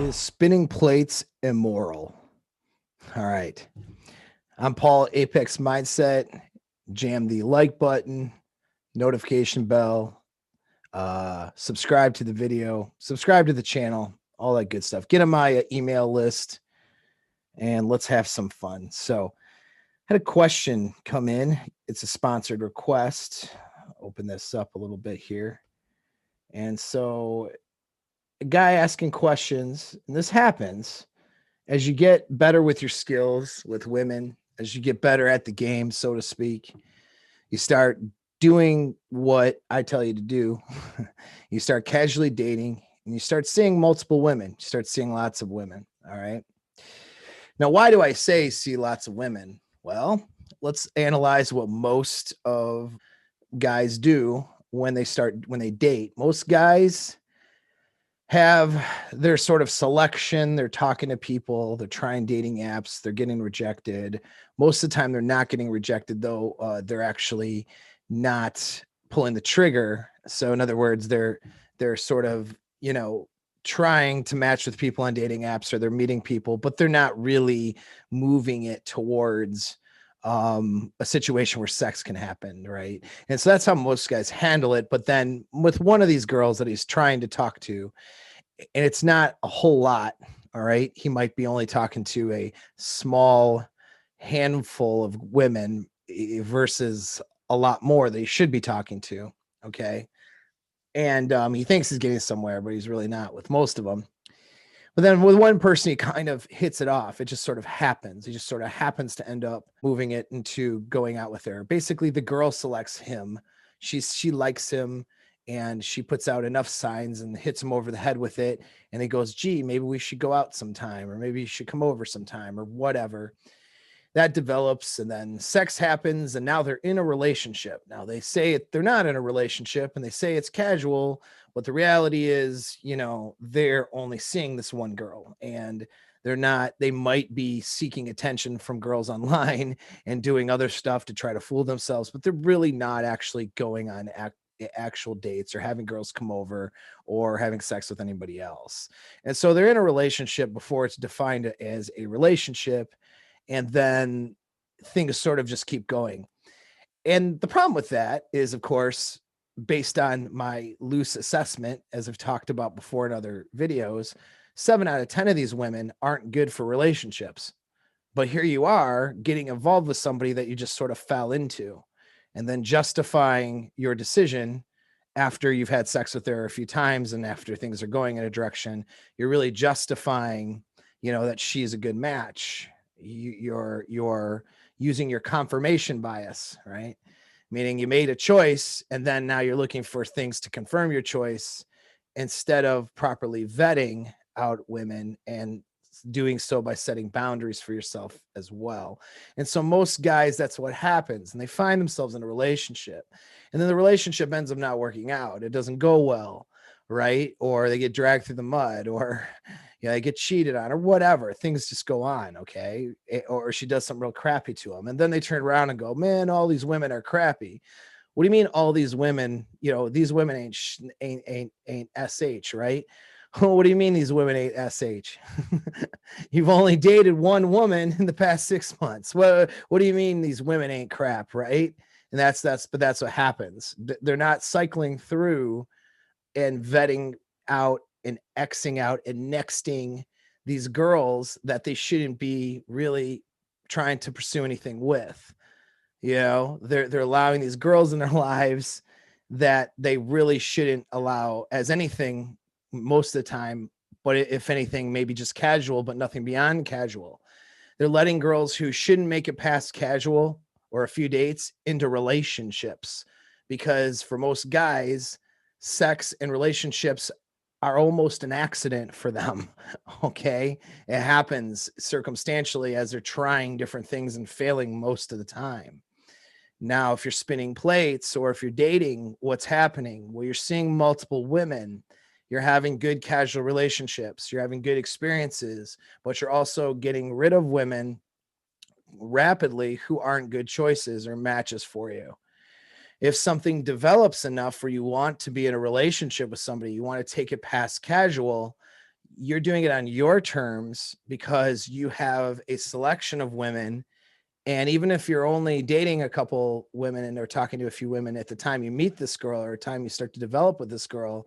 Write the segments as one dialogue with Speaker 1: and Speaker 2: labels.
Speaker 1: Is spinning plates immoral? All right. I'm Paul, Apex Mindset. Jam the like button, notification bell, subscribe to the video, subscribe to the channel, all that good stuff. Get on my email list and let's have some fun. So, I had a question come in. It's a sponsored request. I'll open this up a little bit here. And so, a guy asking questions, and this happens as you get better with your skills with women, as you get better at the game, so to speak, you start doing what I tell you to do. You start casually dating and you start seeing multiple women. You start seeing lots of women. All right. Now, why do I say see lots of women? Well, let's analyze what most of guys do when they date. Most guys have their sort of selection. They're talking to people, they're trying dating apps, they're getting rejected. Most of the time they're not getting rejected, though. They're actually not pulling the trigger. So in other words, they're sort of, trying to match with people on dating apps, or they're meeting people, but they're not really moving it towards a situation where sex can happen, right? And so that's how most guys handle it. But then with one of these girls that he's trying to talk to, and it's not a whole lot, all right, he might be only talking to a small handful of women versus a lot more that he should be talking to, okay? And he thinks he's getting somewhere, but he's really not with most of them. But then with one person, he kind of hits it off. It just sort of happens. He just sort of happens to end up moving it into going out with her. Basically, the girl selects him. She likes him, and she puts out enough signs and hits him over the head with it. And he goes, gee, maybe we should go out sometime, or maybe you should come over sometime, or whatever. That develops, and then sex happens, and now they're in a relationship. Now they say they're not in a relationship, and they say it's casual, but the reality is, they're only seeing this one girl, and they might be seeking attention from girls online and doing other stuff to try to fool themselves, but they're really not actually going on actual dates or having girls come over or having sex with anybody else. And so they're in a relationship before it's defined as a relationship. And then things sort of just keep going. And the problem with that is, of course, based on my loose assessment, as I've talked about before in other videos, 7 out of 10 of these women aren't good for relationships. But here you are getting involved with somebody that you just sort of fell into, and then justifying your decision after you've had sex with her a few times and after things are going in a direction. You're really justifying, that she's a good match. You're using your confirmation bias, right? Meaning you made a choice, and then now you're looking for things to confirm your choice instead of properly vetting out women and doing so by setting boundaries for yourself as well. And so most guys, that's what happens, and they find themselves in a relationship, and then the relationship ends up not working out. It doesn't go well, right? Or they get dragged through the mud, or they get cheated on, or whatever. Things just go on, okay? Or she does something real crappy to them, and then they turn around and go, man, all these women are crappy. What do you mean all these women? These women ain't SH, right? What do you mean these women ain't SH? You've only dated one woman in the past 6 months. What do you mean these women ain't crap, right? And that's what happens. They're not cycling through and vetting out and Xing out and nexting these girls that they shouldn't be really trying to pursue anything with. They're allowing these girls in their lives that they really shouldn't allow as anything most of the time, but if anything, maybe just casual, but nothing beyond casual. They're letting girls who shouldn't make it past casual or a few dates into relationships, because for most guys, sex and relationships are almost an accident for them. Okay. It happens circumstantially as they're trying different things and failing most of the time. Now, if you're spinning plates or if you're dating, what's happening? Well, you're seeing multiple women. You're having good casual relationships. You're having good experiences, but you're also getting rid of women rapidly who aren't good choices or matches for you. If something develops enough where you want to be in a relationship with somebody, you want to take it past casual, you're doing it on your terms because you have a selection of women. And even if you're only dating a couple women and are talking to a few women at the time you meet this girl or time you start to develop with this girl,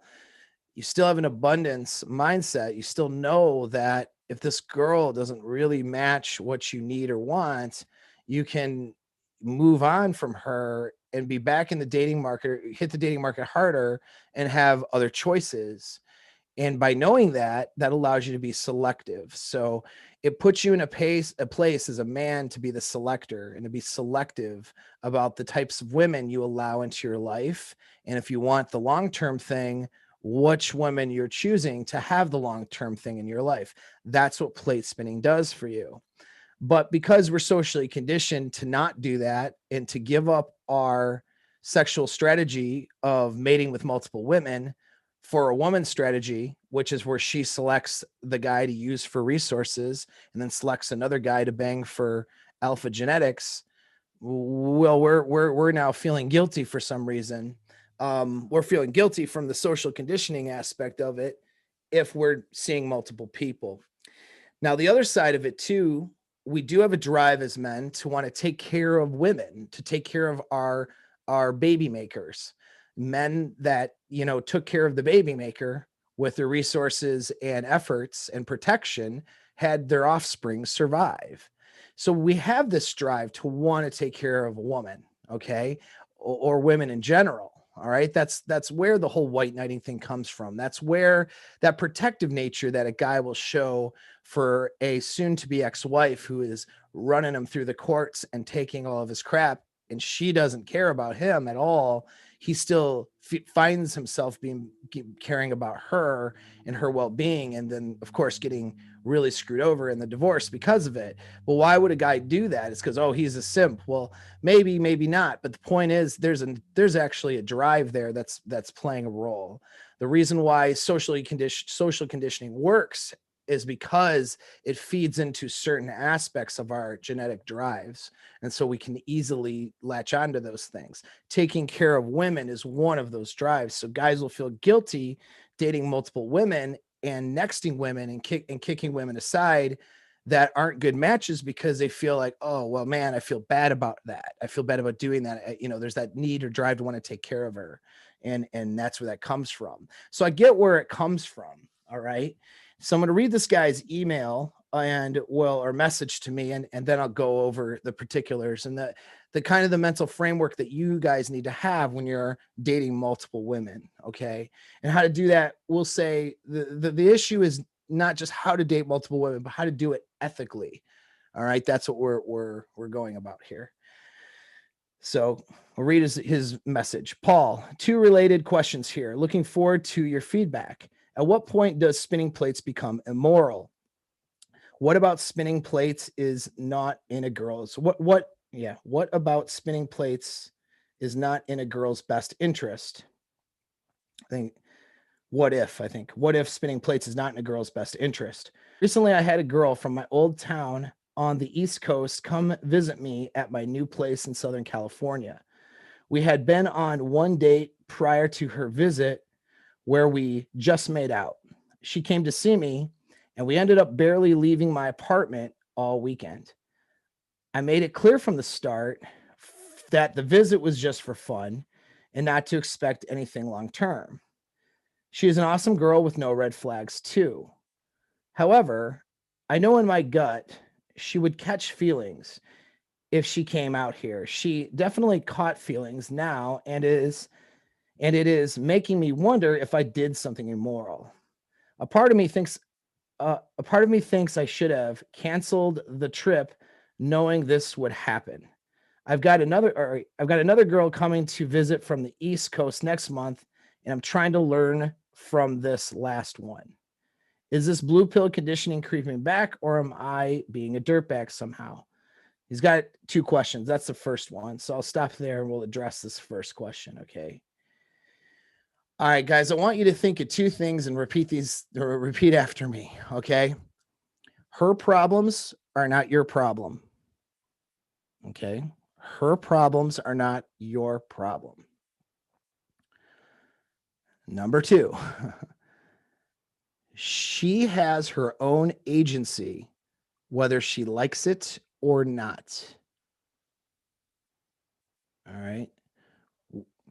Speaker 1: you still have an abundance mindset. You still know that if this girl doesn't really match what you need or want, you can move on from her and be back in the dating market, or hit the dating market harder and have other choices. And by knowing that, that allows you to be selective. So it puts you in a place as a man to be the selector and to be selective about the types of women you allow into your life. And if you want the long-term thing, which women you're choosing to have the long-term thing in your life. That's what plate spinning does for you. But because we're socially conditioned to not do that and to give up our sexual strategy of mating with multiple women for a woman's strategy, which is where she selects the guy to use for resources and then selects another guy to bang for alpha genetics. Well, we're now feeling guilty for some reason. We're feeling guilty from the social conditioning aspect of it if we're seeing multiple people. Now, the other side of it too, we do have a drive as men to want to take care of women, to take care of our baby makers, men that, you know, took care of the baby maker with their resources and efforts and protection, had their offspring survive. So we have this drive to want to take care of a woman, okay, or women in general. All right, that's where the whole white knighting thing comes from. That's where that protective nature that a guy will show for a soon-to-be ex-wife who is running him through the courts and taking all of his crap, and she doesn't care about him at all. He still finds himself caring about her and her well-being, and then of course getting really screwed over in the divorce because of it. Well, why would a guy do that? It's because, oh, he's a simp. Well, maybe not, but the point is there's actually a drive there that's playing a role. The reason why social conditioning works is because it feeds into certain aspects of our genetic drives. And so we can easily latch onto those things. Taking care of women is one of those drives. So guys will feel guilty dating multiple women and nexting women and kicking women aside that aren't good matches because they feel like, oh, well, man, I feel bad about that. I feel bad about doing that. You know, there's that need or drive to want to take care of her. And that's where that comes from. So I get where it comes from. All right. So I'm going to read this guy's email or message to me, and then I'll go over the particulars and the kind of the mental framework that you guys need to have when you're dating multiple women. Okay. And how to do that. We'll say the issue is not just how to date multiple women, but how to do it ethically. All right. That's what we're going about here. So I'll read his message. Paul, 2 related questions here. Looking forward to your feedback. At what point does spinning plates become immoral? What about spinning plates is not in a girl's what about spinning plates is not in a girl's best interest? What if spinning plates is not in a girl's best interest? Recently, I had a girl from my old town on the East Coast come visit me at my new place in Southern California. We had been on one date prior to her visit where we just made out. She came to see me, and we ended up barely leaving my apartment all weekend. I made it clear from the start that the visit was just for fun and not to expect anything long term. She is an awesome girl with no red flags, too. However, I know in my gut she would catch feelings if she came out here. She definitely caught feelings now, and it is making me wonder if I did something immoral. A part of me thinks I should have canceled the trip knowing this would happen. I've got another girl coming to visit from the East Coast next month, and I'm trying to learn from this last one. Is this blue pill conditioning creeping back, or am I being a dirtbag somehow? He's got 2 questions. That's the first one. So I'll stop there and we'll address this first question. Okay. All right, guys, I want you to think of 2 things and repeat after me. Okay. Her problems are not your problem. Okay. Her problems are not your problem. Number 2, She has her own agency, whether she likes it or not. All right.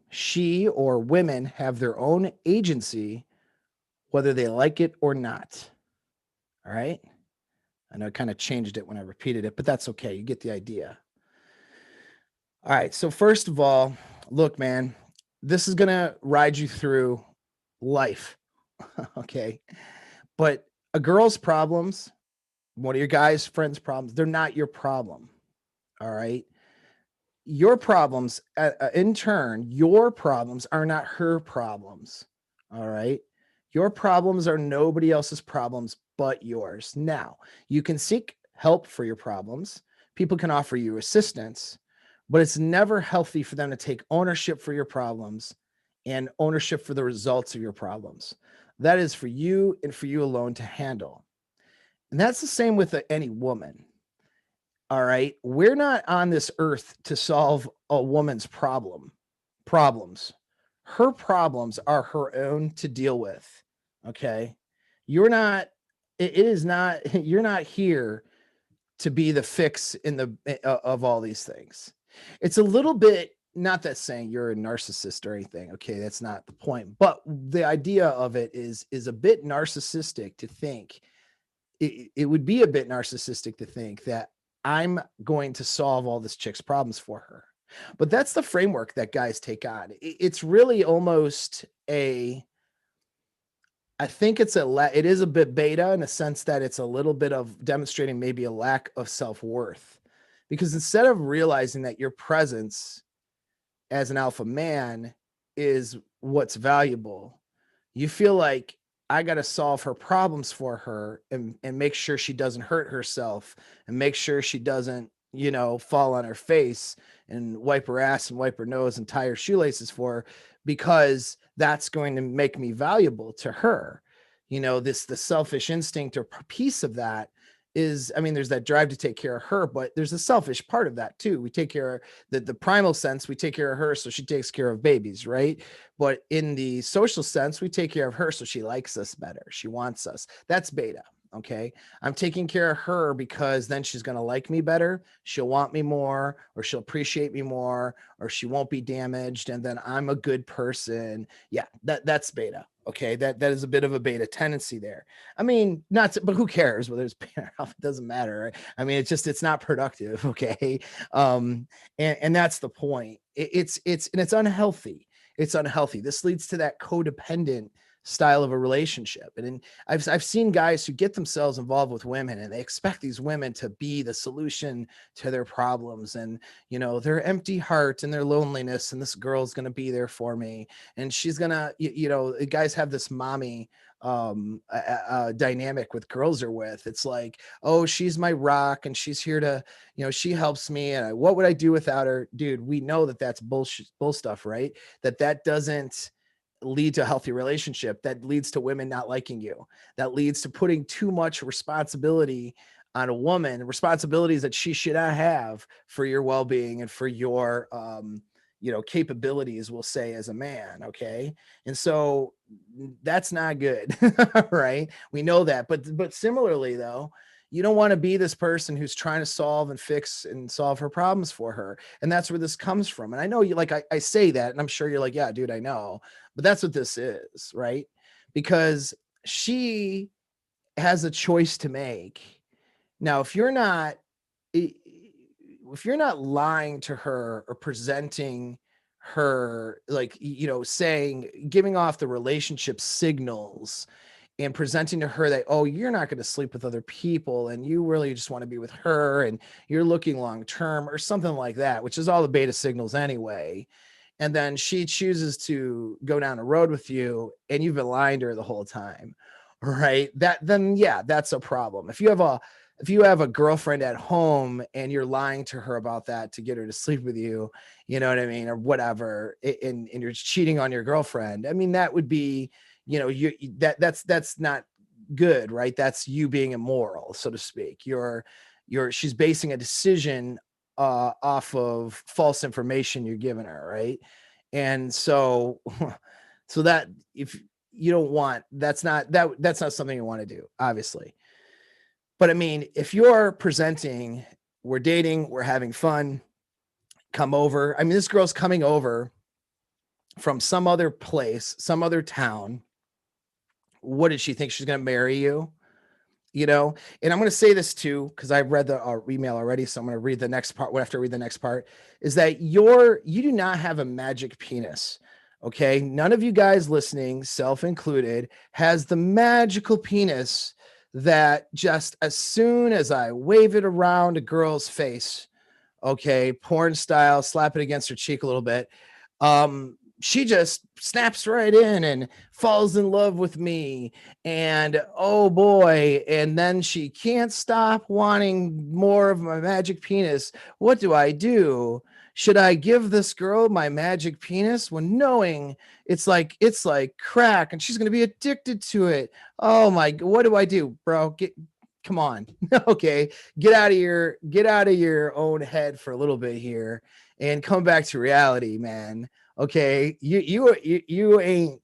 Speaker 1: She or women have their own agency, whether they like it or not. All right. I know I kind of changed it when I repeated it, but that's okay. You get the idea. All right. So, first of all, look, man, this is going to ride you through life. Okay. But a girl's problems, one of your guys' friends' problems, they're not your problem. All right. Your problems, in turn, your problems are not her problems. All right. Your problems are nobody else's problems but yours. Now, you can seek help for your problems. People can offer you assistance, but it's never healthy for them to take ownership for your problems and ownership for the results of your problems. That is for you and for you alone to handle. And that's the same with any woman. All right. We're not on this earth to solve a woman's problems. Her problems are her own to deal with. Okay. You're not, it is not, you're not here to be the fix in the of all these things. It's a little bit, not that saying you're a narcissist or anything. Okay. That's not the point. But the idea of it is a bit narcissistic to think it would be a bit narcissistic to think that I'm going to solve all this chick's problems for her. But that's the framework that guys take on. It's really almost I think it is a bit beta in a sense that it's a little bit of demonstrating maybe a lack of self-worth. Because instead of realizing that your presence as an alpha man is what's valuable, you feel like I got to solve her problems for her and make sure she doesn't hurt herself and make sure she doesn't, fall on her face and wipe her ass and wipe her nose and tie her shoelaces for her, because that's going to make me valuable to her. The selfish instinct or piece of that is, there's that drive to take care of her, but there's a selfish part of that too. We take care of the primal sense, we take care of her so she takes care of babies, right? But in the social sense, we take care of her so she likes us better. She wants us. That's beta. Okay. I'm taking care of her because then she's going to like me better. She'll want me more, or she'll appreciate me more, or she won't be damaged. And then I'm a good person. Yeah. That's beta. Okay. That is a bit of a beta tendency there. But who cares whether it's beta or alpha? It doesn't matter. Right? It's not productive. Okay. And that's the point. It's unhealthy. It's unhealthy. This leads to that codependent style of a relationship. And I've seen guys who get themselves involved with women and they expect these women to be the solution to their problems and, their empty heart and their loneliness. And this girl's going to be there for me. And she's going to, guys have this mommy dynamic with girls are with. It's like, oh, she's my rock and she's here to, she helps me. And what would I do without her? Dude, we know that that's bull stuff, right? That doesn't lead to a healthy relationship. That leads to women not liking you. That leads to putting too much responsibility on a woman, responsibilities that she should not have for your well-being and for your capabilities, we'll say, as a man. Okay. And so that's not good. Right. We know that. But similarly though, you don't want to be this person who's trying to solve and fix and solve her problems for her. And that's where this comes from. And I know you, like, I say that, and I'm sure you're like, yeah, dude, I know, but that's what this is, right? Because she has a choice to make. Now, if you're not lying to her or presenting her, like, giving off the relationship signals and presenting to her that, oh, you're not going to sleep with other people and you really just want to be with her and you're looking long term or something like that, which is all the beta signals anyway. And then she chooses to go down a road with you and you've been lying to her the whole time, right? That's a problem. If you have a girlfriend at home and you're lying to her about that to get her to sleep with you, you know what I mean? Or whatever, and you're cheating on your girlfriend. That would be, that's not good, right? That's you being immoral, so to speak. She's basing a decision off of false information you're giving her, right? And so that if you don't want, that's not something you want to do, obviously. But I mean, if you're presenting, we're dating, we're having fun, come over. I mean, this girl's coming over from some other place, some other town. What did she think? She's going to marry you? You know, and I'm going to say this too, because I've read the email already. So I'm going to read the next part. After I read the next part, is that you do not have a magic penis. Okay. None of you guys listening, self included, has the magical penis that just as soon as I wave it around a girl's face, okay, porn style, slap it against her cheek a little bit, she just snaps right in and falls in love with me. And oh boy, and then she can't stop wanting more of my magic penis. What do I do? Should I give this girl my magic penis when knowing it's like crack and she's going to be addicted to it? Oh my, what do I do, bro? Come on. Okay. Get out of your own head for a little bit here and come back to reality, man. Okay. You ain't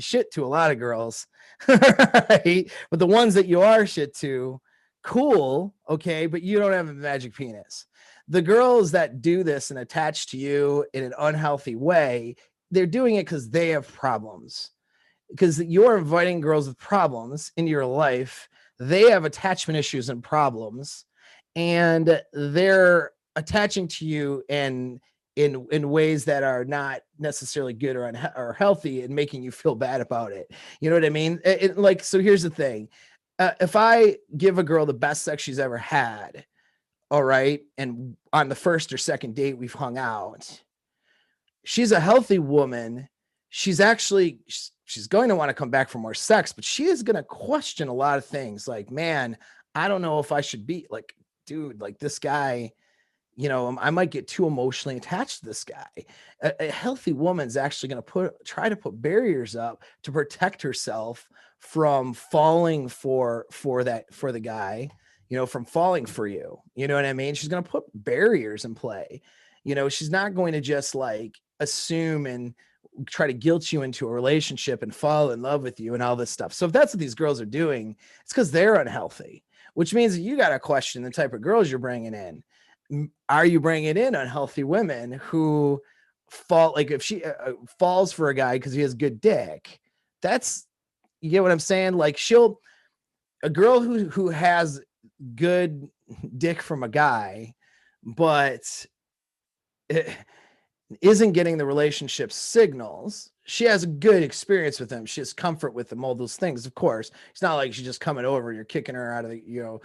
Speaker 1: shit to a lot of girls. Right? But the ones that you are shit to, cool. Okay. But you don't have a magic penis. The girls that do this and attach to you in an unhealthy way, they're doing it because they have problems. Because you're inviting girls with problems into your life. They have attachment issues and problems, and they're attaching to you in ways that are not necessarily good or healthy, and making you feel bad about it. You know what I mean? So here's the thing. If I give a girl the best sex she's ever had, all right, and on the first or second date we've hung out, she's a healthy woman. She's going to want to come back for more sex, but she is going to question a lot of things. Like, man, I don't know if I should be like, dude, like this guy, you know, I might get too emotionally attached to this guy. A healthy woman's actually going to try to put barriers up to protect herself from falling for the guy, you know, from falling for you. You know what I mean? She's going to put barriers in play. You know, she's not going to just like assume and try to guilt you into a relationship and fall in love with you and all this stuff. So if that's what these girls are doing, it's because they're unhealthy, which means that you got to question the type of girls you're bringing in. Are you bringing in unhealthy women who fall, like if she falls for a guy because he has good dick? That's, you get what I'm saying? Like a girl who has good dick from a guy, but isn't getting the relationship signals. She has a good experience with him. She has comfort with him, all those things. Of course, it's not like she's just coming over and you're kicking her out of the, you know,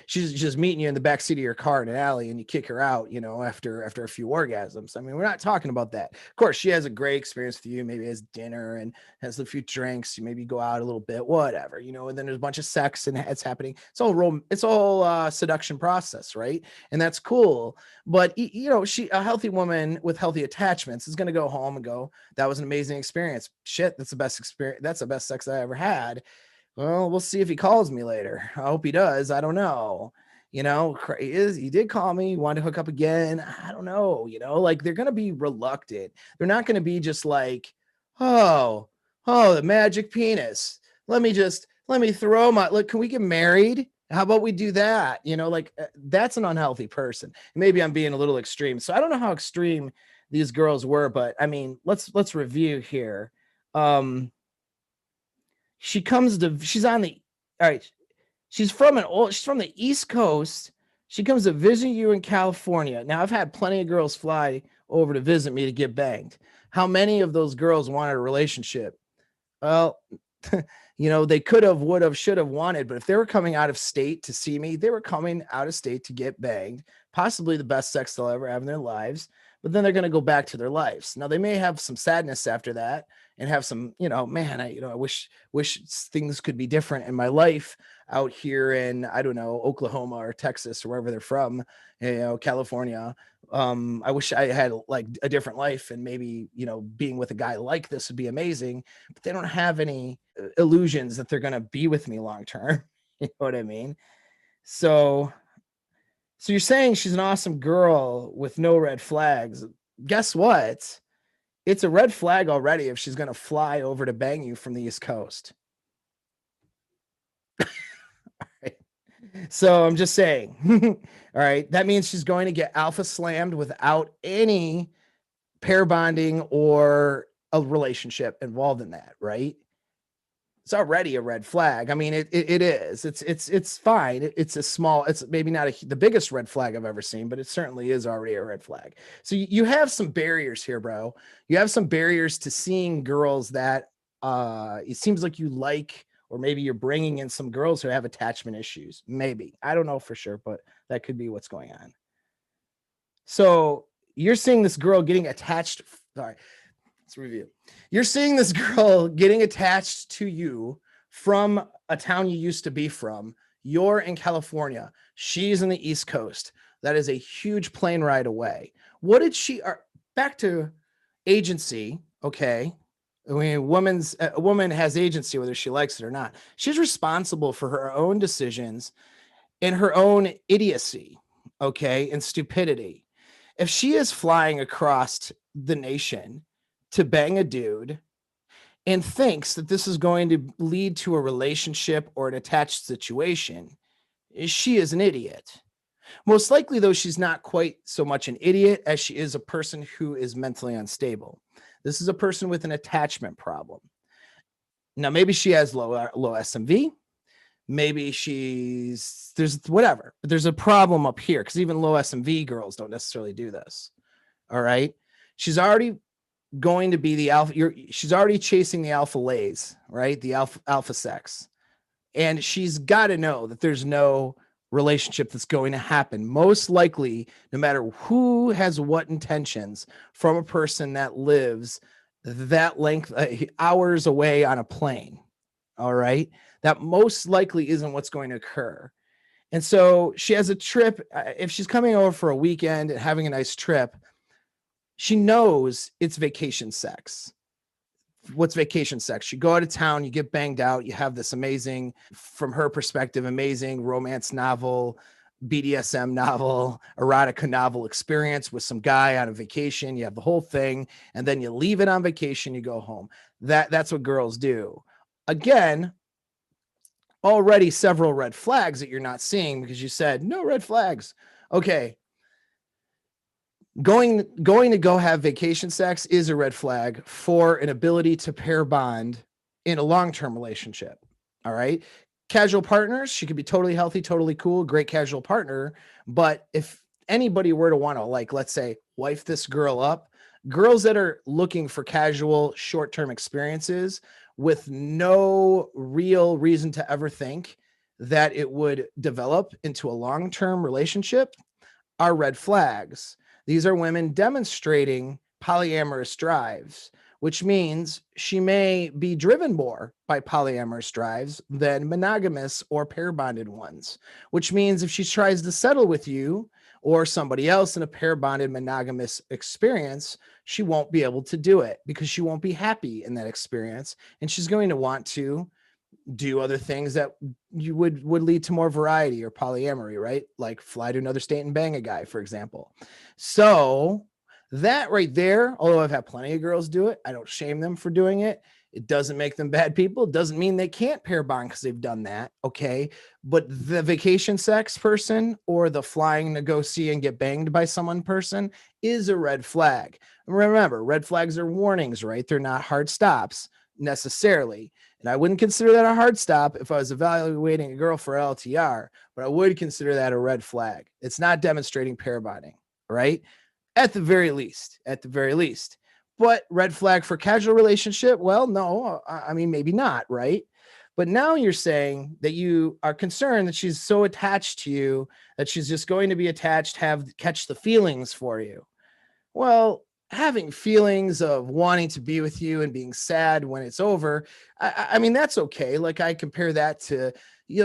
Speaker 1: she's just meeting you in the backseat of your car in an alley and you kick her out, you know, after a few orgasms. I mean, we're not talking about that. Of course, she has a great experience with you, maybe has dinner and has a few drinks. You maybe go out a little bit, whatever, you know, and then there's a bunch of sex and it's happening. It's all seduction process, right? And that's cool. But you know, a healthy woman with healthy attachments is going to go home and go, that was an amazing experience. Shit, that's the best experience. That's the best sex I ever had. Well, we'll see if he calls me later. I hope he does. I don't know. You know, he did call me, wanted to hook up again. I don't know. You know, like they're going to be reluctant. They're not going to be just like, oh, the magic penis. Let me throw look, can we get married? How about we do that? You know, like that's an unhealthy person. Maybe I'm being a little extreme. So I don't know how extreme these girls were, but I mean, let's review here. She's from the East Coast. She comes to visit you in California. Now, I've had plenty of girls fly over to visit me to get banged. How many of those girls wanted a relationship? Well, you know, they could have, would have, should have wanted, but if they were coming out of state to see me, they were coming out of state to get banged, possibly the best sex they'll ever have in their lives, but then they're going to go back to their lives. Now, they may have some sadness after that and have some, you know, man, I wish things could be different in my life out here in, I don't know, Oklahoma or Texas or wherever they're from, you know, California. I wish I had like a different life and maybe, you know, being with a guy like this would be amazing, but they don't have any illusions that they're going to be with me long term. You know what I mean? So you're saying she's an awesome girl with no red flags. Guess what? it's a red flag already if she's going to fly over to bang you from the East Coast. So I'm just saying, all right, that means she's going to get alpha slammed without any pair bonding or a relationship involved in that, right? It's already a red flag. I mean, it is. It's fine. It's a small. It's maybe not the biggest red flag I've ever seen, but it certainly is already a red flag. So you have some barriers here, bro. You have some barriers to seeing girls that it seems like you like, or maybe you're bringing in some girls who have attachment issues. Maybe, I don't know for sure, but that could be what's going on. So you're seeing this girl getting attached. Sorry. Let's review. You're seeing this girl getting attached to you from a town you used to be from. You're in California. She's in the East Coast. That is a huge plane ride away. What did she, back to agency, okay? I mean, a woman has agency whether she likes it or not. She's responsible for her own decisions and her own idiocy, okay, and stupidity. If she is flying across the nation to bang a dude and thinks that this is going to lead to a relationship or an attached situation, she is an idiot. Most likely, though, she's not quite so much an idiot as she is a person who is mentally unstable. This is a person with an attachment problem. Now, maybe she has low SMV. Maybe there's whatever, but there's a problem up here because even low SMV girls don't necessarily do this. All right. She's already going to be the alpha. She's already chasing the alpha lays, right? The alpha sex. And she's got to know that there's no relationship that's going to happen. Most likely, no matter who has what intentions from a person that lives that length, hours away on a plane. All right. That most likely isn't what's going to occur. And so she has a trip. If she's coming over for a weekend and having a nice trip, she knows it's vacation sex. What's vacation sex? You go out of town, you get banged out, you have this amazing, from her perspective, amazing romance novel, BDSM novel, erotica novel experience with some guy on a vacation. You have the whole thing, and then you leave it on vacation, you go home. That's what girls do. Again, already several red flags that you're not seeing because you said no red flags. Okay. Going to go have vacation sex is a red flag for an ability to pair bond in a long-term relationship. All right. Casual partners, she could be totally healthy, totally cool, great casual partner. But if anybody were to want to, like, let's say, wife this girl up, girls that are looking for casual short-term experiences with no real reason to ever think that it would develop into a long-term relationship are red flags. These are women demonstrating polyamorous drives, which means she may be driven more by polyamorous drives than monogamous or pair bonded ones, which means if she tries to settle with you or somebody else in a pair bonded monogamous experience, she won't be able to do it because she won't be happy in that experience. And she's going to want to do other things that you would lead to more variety or polyamory, right? Like fly to another state and bang a guy, for example. So that right there, although I've had plenty of girls do it, I don't shame them for doing it. It doesn't make them bad people. It doesn't mean they can't pair bond because they've done that. Okay. But the vacation sex person or the flying to go see and get banged by someone person is a red flag. Remember, red flags are warnings, right? They're not hard stops necessarily. And I wouldn't consider that a hard stop if I was evaluating a girl for LTR, but I would consider that a red flag. It's not demonstrating pair bonding, right? At the very least. But red flag for casual relationship? Well, no, I mean, maybe not, right? But now you're saying that you are concerned that she's so attached to you that she's just going to be attached, catch the feelings for you. Well, having feelings of wanting to be with you and being sad when it's over, I mean, that's okay. Like I compare that to,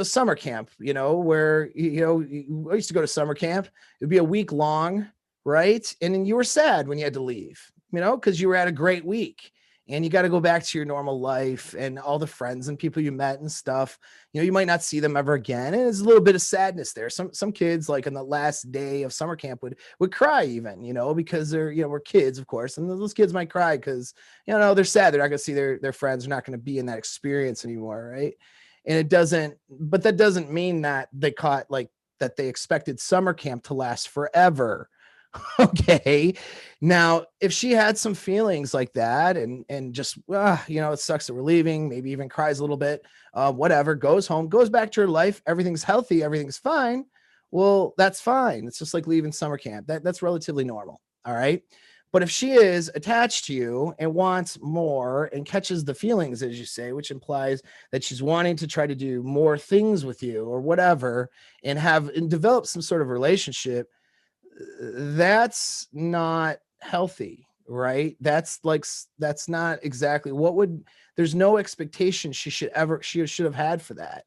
Speaker 1: summer camp, where, I used to go to summer camp. It'd be a week long, right? And then you were sad when you had to leave, because you were at a great week. and you got to go back to your normal life and all the friends and people you met and stuff. You might not see them ever again. And there's a little bit of sadness there. Some kids, like on the last day of summer camp, would cry even, because they're, we're kids, of course. And those kids might cry because, they're sad. They're not going to see their friends. They're not going to be in that experience anymore. Right. And but that doesn't mean that that they expected summer camp to last forever. Okay. Now, if she had some feelings like that and just, it sucks that we're leaving, maybe even cries a little bit, whatever, goes home, goes back to her life, everything's healthy, everything's fine. Well, that's fine. It's just like leaving summer camp. That's relatively normal. All right. But if she is attached to you and wants more and catches the feelings, as you say, which implies that she's wanting to try to do more things with you or whatever, and develop some sort of relationship, that's not healthy, right? That's not exactly there's no expectation she should have had for that.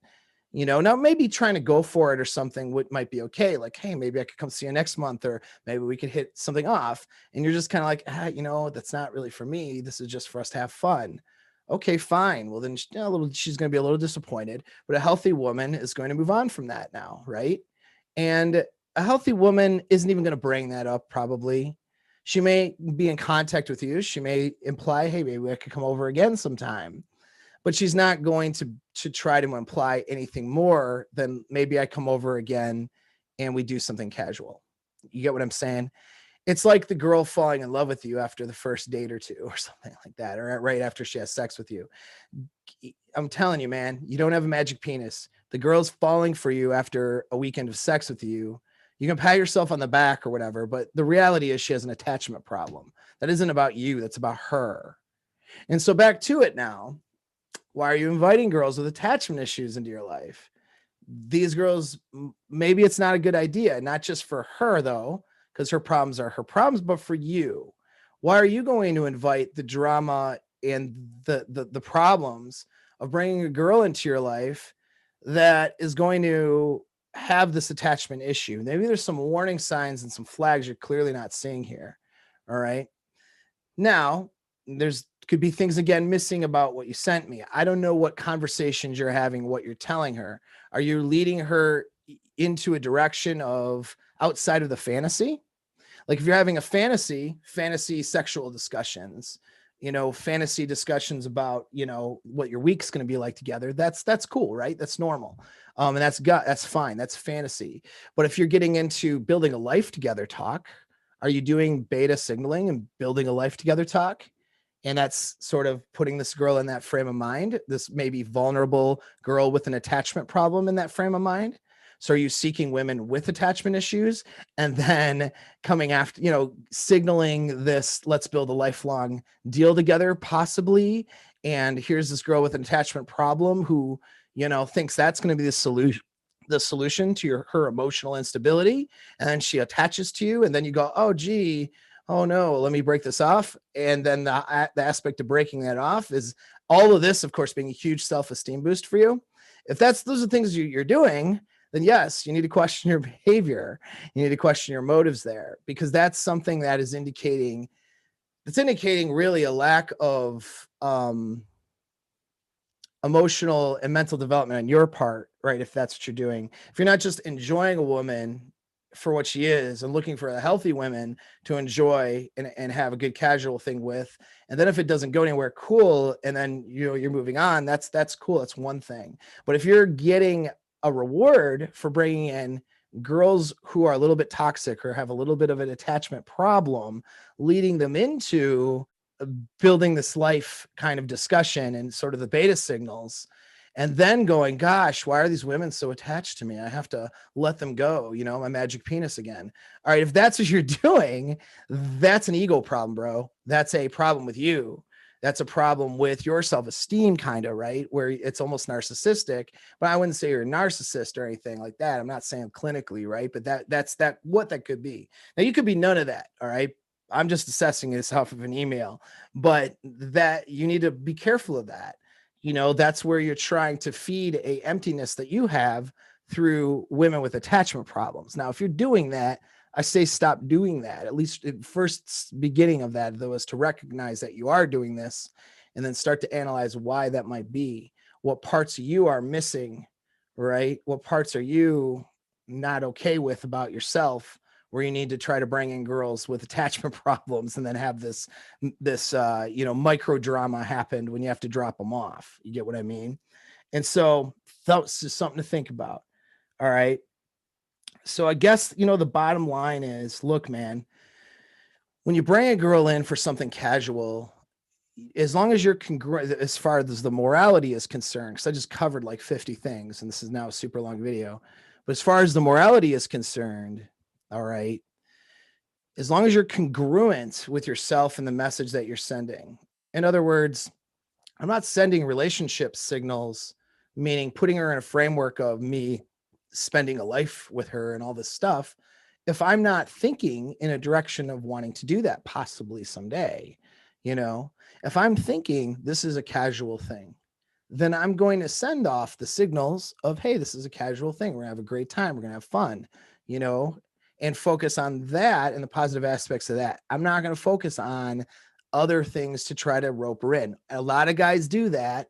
Speaker 1: Now maybe trying to go for it or something might be okay. Like, hey, maybe I could come see you next month, or maybe we could hit something off. And you're just kind of like, that's not really for me. This is just for us to have fun. Okay, fine. Well, then she's going to be a little disappointed, but a healthy woman is going to move on from that now, right? And a healthy woman isn't even going to bring that up. Probably, she may be in contact with you. She may imply, hey, maybe I could come over again sometime. But she's not going to try to imply anything more than maybe I come over again and we do something casual. You get what I'm saying? It's like the girl falling in love with you after the first date or two or something like that, or right after she has sex with you. I'm telling you, man, you don't have a magic penis. The girl's falling for you after a weekend of sex with you. You can pat yourself on the back or whatever, but the reality is she has an attachment problem. That isn't about you. That's about her. And so back to it now. Why are you inviting girls with attachment issues into your life? These girls, maybe it's not a good idea, not just for her though, because her problems are her problems, but for you. Why are you going to invite the drama and the problems of bringing a girl into your life that is going to have this attachment issue? Maybe there's some warning signs and some flags you're clearly not seeing here. All right. Now, could be things again missing about what you sent me. I don't know what conversations you're having, what you're telling her. Are you leading her into a direction of outside of the fantasy? Like if you're having a fantasy sexual discussions, fantasy discussions about, what your week's going to be like together. That's cool, right? That's normal. And that's fine. That's fantasy. But if you're getting into building a life together talk, are you doing beta signaling and building a life together talk? And that's sort of putting this girl in that frame of mind, this maybe vulnerable girl with an attachment problem in that frame of mind. So are you seeking women with attachment issues and then coming after, signaling this, let's build a lifelong deal together, possibly. And here's this girl with an attachment problem who, thinks that's going to be the solution to her emotional instability. And then she attaches to you and then you go, oh no, let me break this off. And then the aspect of breaking that off is all of this, of course, being a huge self-esteem boost for you. If those are things you're doing, then yes, you need to question your behavior. You need to question your motives there, because that's something that is indicating really a lack of emotional and mental development on your part, right? If that's what you're doing, if you're not just enjoying a woman for what she is and looking for a healthy woman to enjoy and have a good casual thing with, and then if it doesn't go anywhere, cool, and then you're moving on, that's cool, that's one thing. But if you're getting a reward for bringing in girls who are a little bit toxic or have a little bit of an attachment problem, leading them into building this life kind of discussion and sort of the beta signals, and then going, gosh, why are these women so attached to me? I have to let them go, my magic penis again. All right, if that's what you're doing, that's an ego problem, bro. That's a problem with you. That's a problem with your self-esteem, kind of, right? Where it's almost narcissistic, but I wouldn't say you're a narcissist or anything like that. I'm not saying clinically, right? But that's what that could be. Now, you could be none of that, all right? I'm just assessing this off of an email, but that you need to be careful of that. That's where you're trying to feed a emptiness that you have through women with attachment problems. Now, if you're doing that, I say stop doing that. At least the first beginning of that, though, is to recognize that you are doing this and then start to analyze why that might be. What parts of you are missing, right? What parts are you not okay with about yourself, where you need to try to bring in girls with attachment problems and then have this micro drama happen when you have to drop them off. You get what I mean? And so that's just something to think about. All right. So I guess, the bottom line is, look, man, when you bring a girl in for something casual, as long as you're congruent as far as the morality is concerned, because I just covered like 50 things and this is now a super long video, but as far as the morality is concerned, all right, as long as you're congruent with yourself and the message that you're sending. In other words, I'm not sending relationship signals, meaning putting her in a framework of me spending a life with her and all this stuff, if I'm not thinking in a direction of wanting to do that possibly someday. If I'm thinking this is a casual thing, then I'm going to send off the signals of, hey, this is a casual thing. We're gonna have a great time. We're gonna have fun, and focus on that and the positive aspects of that. I'm not going to focus on other things to try to rope her in. A lot of guys do that.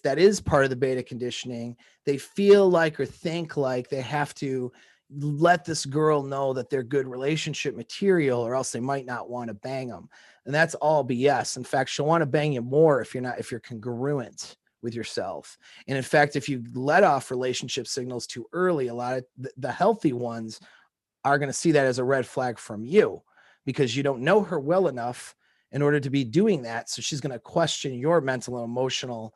Speaker 1: That is part of the beta conditioning. They feel like or think like they have to let this girl know that they're good relationship material, or else they might not want to bang them. And that's all BS. In fact, she'll want to bang you more if you're congruent with yourself. And in fact, if you let off relationship signals too early, a lot of the healthy ones are going to see that as a red flag from you, because you don't know her well enough in order to be doing that. So she's going to question your mental and emotional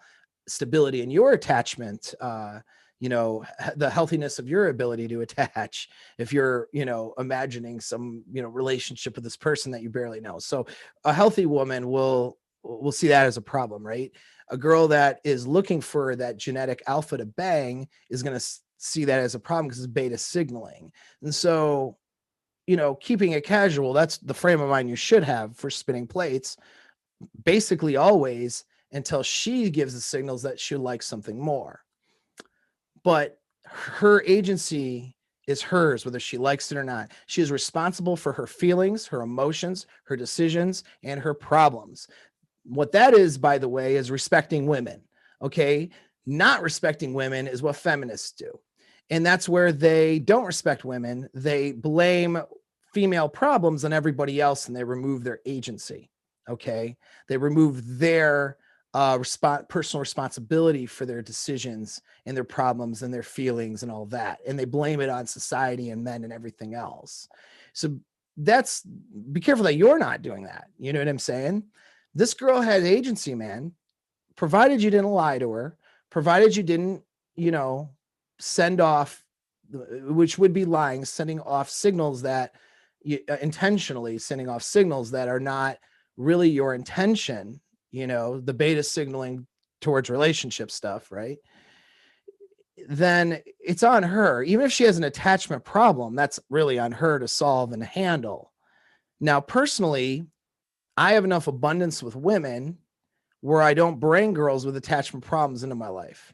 Speaker 1: stability and your attachment, the healthiness of your ability to attach if you're, imagining some, relationship with this person that you barely know. So a healthy woman will see that as a problem, right? A girl that is looking for that genetic alpha to bang is going to see that as a problem because it's beta signaling. And so, keeping it casual, that's the frame of mind you should have for spinning plates, basically always, until she gives the signals that she likes something more. But her agency is hers, whether she likes it or not. She is responsible for her feelings, her emotions, her decisions, and her problems. What that is, by the way, is respecting women. Okay. Not respecting women is what feminists do. And that's where they don't respect women. They blame female problems on everybody else and they remove their agency. Okay. They remove their personal responsibility for their decisions and their problems and their feelings and all that. And they blame it on society and men and everything else. So be careful that you're not doing that. You know what I'm saying? This girl has agency, man, provided you didn't lie to her, provided you didn't, send off, which would be lying, sending off signals that intentionally sending off signals that are not really your intention, the beta signaling towards relationship stuff, right? Then it's on her. Even if she has an attachment problem, that's really on her to solve and handle. Now, personally, I have enough abundance with women where I don't bring girls with attachment problems into my life.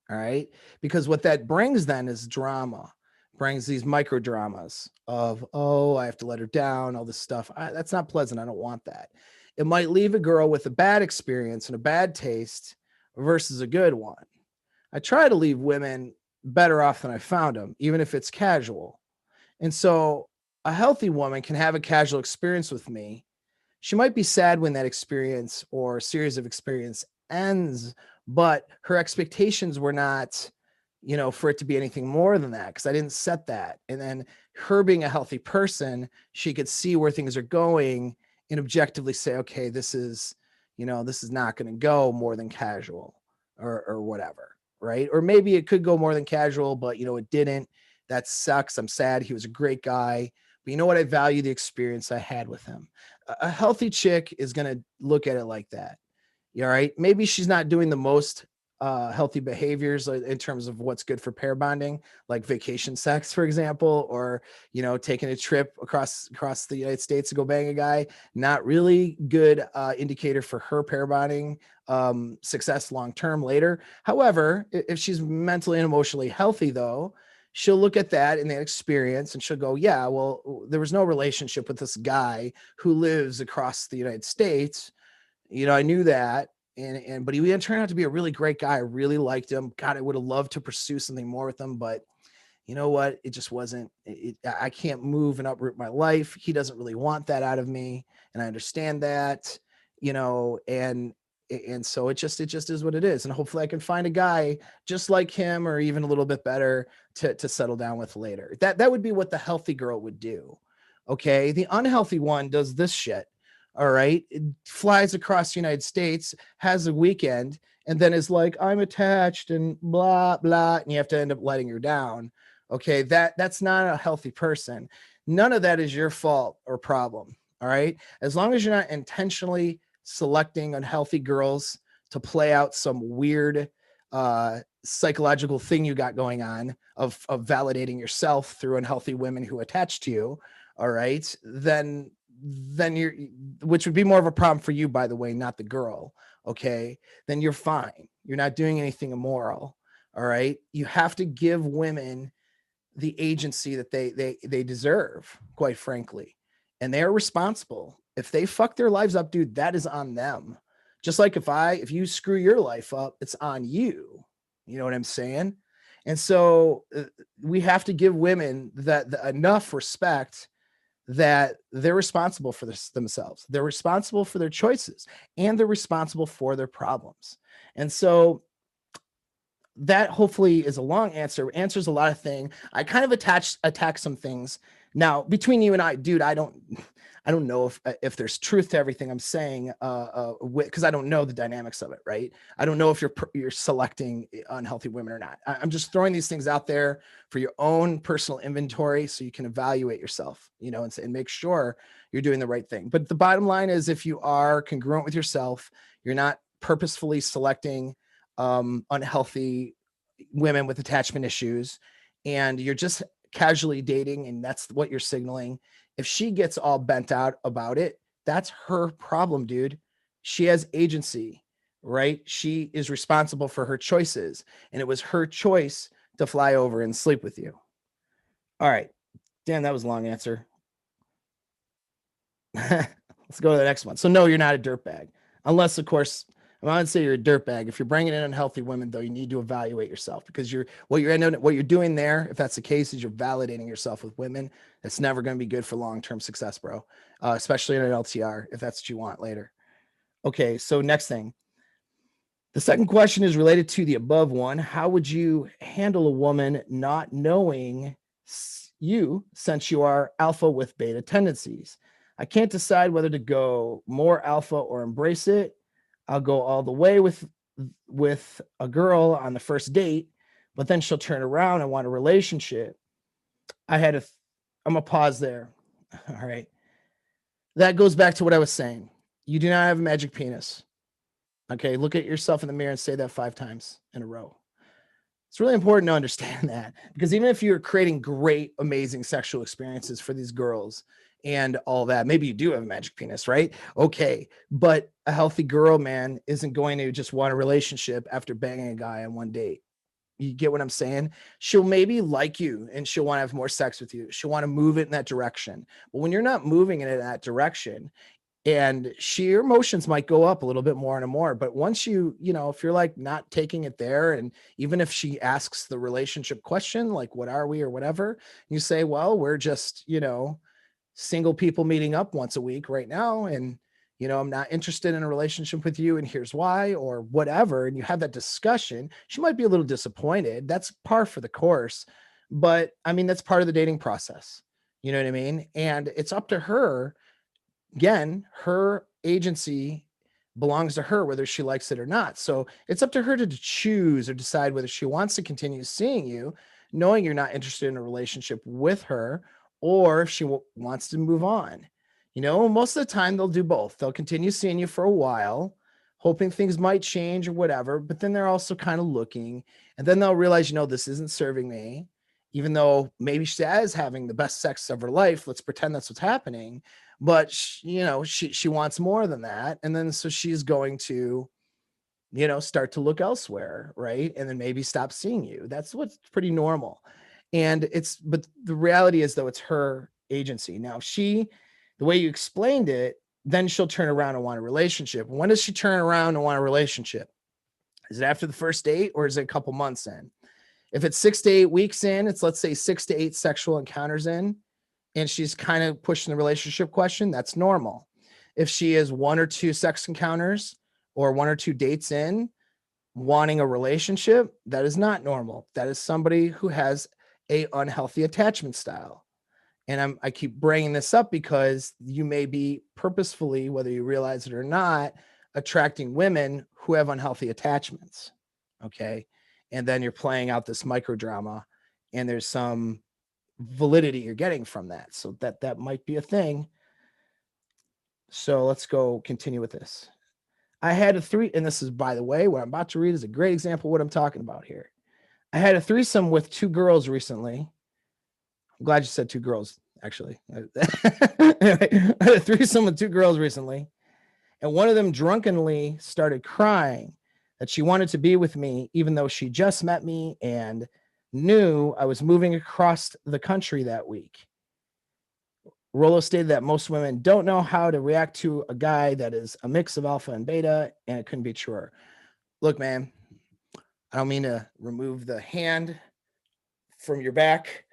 Speaker 1: All right. Because what that brings then is drama, brings these micro dramas of, oh, I have to let her down, all this stuff. That's not pleasant. I don't want that. It might leave a girl with a bad experience and a bad taste versus a good one. I try to leave women better off than I found them, even if it's casual. And so a healthy woman can have a casual experience with me. She might be sad when that experience or series of experience ends, but her expectations were not, for it to be anything more than that, because I didn't set that. And then her being a healthy person, she could see where things are going and objectively say, okay, this is not going to go more than casual or whatever. Right. Or maybe it could go more than casual, but it didn't. That sucks. I'm sad. He was a great guy. But you know what? I value the experience I had with him. A healthy chick is going to look at it like that. All right. Maybe she's not doing the most healthy behaviors in terms of what's good for pair bonding, like vacation sex, for example, or, taking a trip across the United States to go bang a guy. Not really good indicator for her pair bonding success long-term later. However, if she's mentally and emotionally healthy, though, she'll look at that and that experience and she'll go, yeah, well, there was no relationship with this guy who lives across the United States. I knew that. But he turned out to be a really great guy. I really liked him. God, I would have loved to pursue something more with him, but you know what? It just wasn't, I can't move and uproot my life. He doesn't really want that out of me. And I understand that, and so it just is what it is. And hopefully I can find a guy just like him or even a little bit better to settle down with later. That would be what the healthy girl would do. Okay. The unhealthy one does this shit. All right. It flies across the United States, has a weekend, and then is like, I'm attached and blah, blah. And you have to end up letting her down. Okay. That's not a healthy person. None of that is your fault or problem. All right. As long as you're not intentionally selecting unhealthy girls to play out some weird psychological thing you got going on of validating yourself through unhealthy women who attach to you. All right. Then you're, which would be more of a problem for you, by the way, not the girl. Okay. Then you're fine. You're not doing anything immoral. All right. You have to give women the agency that they deserve, quite frankly. And they're responsible. If they fuck their lives up, dude, that is on them. Just like if you screw your life up, it's on you. You know what I'm saying? And so we have to give women that enough respect that they're responsible for themselves. They're responsible for their choices and they're responsible for their problems. And so that hopefully is a long answers a lot of things. I kind of attack some things. Now, between you and I, dude, I don't know if there's truth to everything I'm saying, because I don't know the dynamics of it, right? I don't know if you're selecting unhealthy women or not. I'm just throwing these things out there for your own personal inventory so you can evaluate yourself, and make sure you're doing the right thing. But the bottom line is, if you are congruent with yourself, you're not purposefully selecting unhealthy women with attachment issues, and you're just casually dating, and that's what you're signaling. If she gets all bent out about it, that's her problem, dude. She has agency, right? She is responsible for her choices, and it was her choice to fly over and sleep with you. All right. Damn, that was a long answer. Let's go to the next one. So no, you're not a dirtbag, unless, of course, I'm not gonna say you're a dirtbag. If you're bringing in unhealthy women, though, you need to evaluate yourself, because what you're doing there, if that's the case, is you're validating yourself with women. It's never going to be good for long-term success, bro. Especially in an LTR, if that's what you want later. Okay, so next thing. The second question is related to the above one. How would you handle a woman not knowing you, since you are alpha with beta tendencies? I can't decide whether to go more alpha or embrace it. I'll go all the way with a girl on the first date, but then she'll turn around and want a relationship. I'm gonna pause there. All right. That goes back to what I was saying. You do not have a magic penis. Okay. Look at yourself in the mirror and say that 5 times in a row. It's really important to understand that, because even if you're creating great, amazing sexual experiences for these girls and all that, maybe you do have a magic penis, right? Okay. But a healthy girl, man, isn't going to just want a relationship after banging a guy on one date. You get what I'm saying? She'll maybe like you and she'll want to have more sex with you. She'll want to move it in that direction. But when you're not moving it in that direction, and your emotions might go up a little bit more and more. But once if you're like not taking it there, and even if she asks the relationship question, like, what are we or whatever, you say, well, we're just, single people meeting up once a week right now. And, I'm not interested in a relationship with you, and here's why, or whatever. And you have that discussion. She might be a little disappointed. That's par for the course. But I mean, that's part of the dating process. You know what I mean? And it's up to her. Again, her agency belongs to her, whether she likes it or not. So it's up to her to choose or decide whether she wants to continue seeing you, knowing you're not interested in a relationship with her, or if she wants to move on. Most of the time they'll do both. They'll continue seeing you for a while, hoping things might change or whatever, but then they're also kind of looking, and then they'll realize, this isn't serving me, even though maybe she is having the best sex of her life. Let's pretend that's what's happening. But she wants more than that. And then, so she's going to, start to look elsewhere. Right. And then maybe stop seeing you. That's what's pretty normal. But the reality is though, it's her agency. Now the way you explained it, then she'll turn around and want a relationship. When does she turn around and want a relationship? Is it after the first date, or is it a couple months in? If it's 6 to 8 weeks in, it's, let's say, 6 to 8 sexual encounters in, and she's kind of pushing the relationship question, that's normal. If she is 1 or 2 sex encounters or 1 or 2 dates in, wanting a relationship, that is not normal. That is somebody who has a unhealthy attachment style. And I keep bringing this up because you may be purposefully, whether you realize it or not, attracting women who have unhealthy attachments. Okay. And then you're playing out this microdrama, and there's some validity you're getting from that. So that might be a thing. So let's go continue with this. I had a three, and this is, by the way, what I'm about to read is a great example of what I'm talking about here. I had a threesome with 2 girls recently. I'm glad you said 2 girls, actually. I had a threesome with 2 girls recently, and one of them drunkenly started crying that she wanted to be with me, even though she just met me and knew I was moving across the country that week. Rolo stated that most women don't know how to react to a guy that is a mix of alpha and beta, and it couldn't be truer. Look, man, I don't mean to remove the hand from your back.